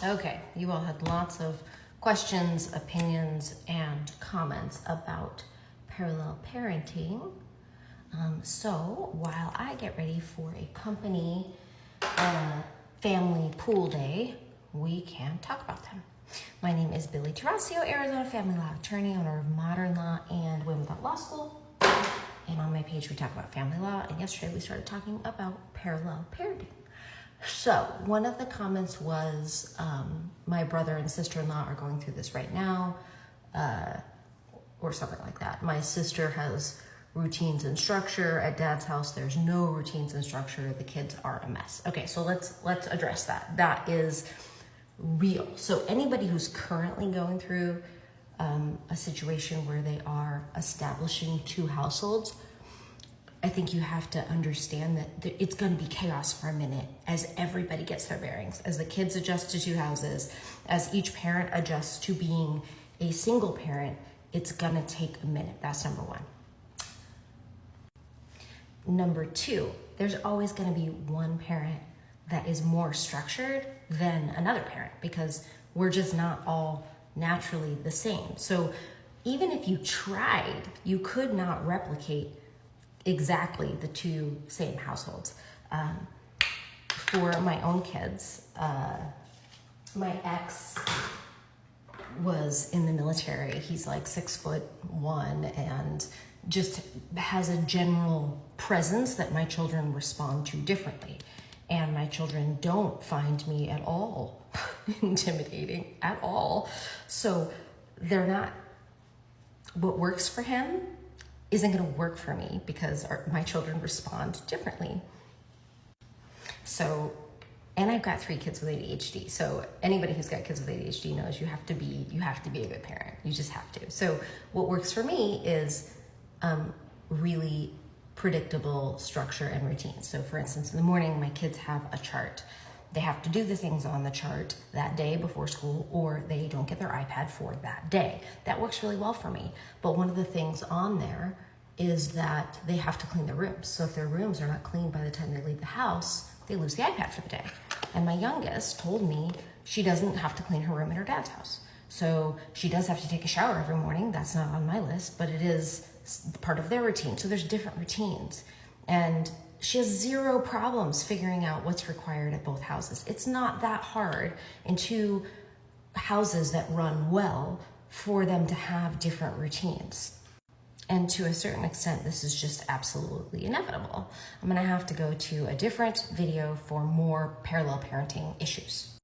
Okay, you all had lots of questions, opinions, and comments about parallel parenting. So while I get ready for a company family pool day, we can talk about them. My name is Billy Terrasio, Arizona family law attorney, owner of Modern Law and Women Without Law School. And on my page, we talk about family law. And yesterday, we started talking about parallel parenting. So one of the comments was, my brother and sister-in-law are going through this right now, or something like that. My sister has routines and structure. At dad's house, there's no routines and structure. The kids are a mess. Okay, so let's address that. That is real. So anybody who's currently going through a situation where they are establishing two households, I think you have to understand that it's going to be chaos for a minute as everybody gets their bearings, as the kids adjust to two houses, as each parent adjusts to being a single parent. It's going to take a minute. That's number one. Number two, there's always going to be one parent that is more structured than another parent because we're just not all naturally the same. So even if you tried, you could not replicate exactly the two same households. For my own kids, my ex was in the military. He's like 6'1" and just has a general presence that my children respond to differently. And my children don't find me at all intimidating at all. So they're not, what works for him isn't going to work for me because my children respond differently. So, and I've got 3 kids with ADHD. So anybody who's got kids with ADHD knows you have to be a good parent. You just have to. So what works for me is really predictable structure and routine. So for instance, in the morning, my kids have a chart. They have to do the things on the chart that day before school, or they don't get their iPad for that day. That works really well for me. But one of the things on there is that they have to clean their rooms. So if their rooms are not cleaned by the time they leave the house, they lose the iPad for the day. And my youngest told me she doesn't have to clean her room at her dad's house. So she does have to take a shower every morning. That's not on my list, but it is part of their routine. So there's different routines. And she has 0 problems figuring out what's required at both houses. It's not that hard in 2 houses that run well for them to have different routines. And to a certain extent, this is just absolutely inevitable. I'm gonna have to go to a different video for more parallel parenting issues.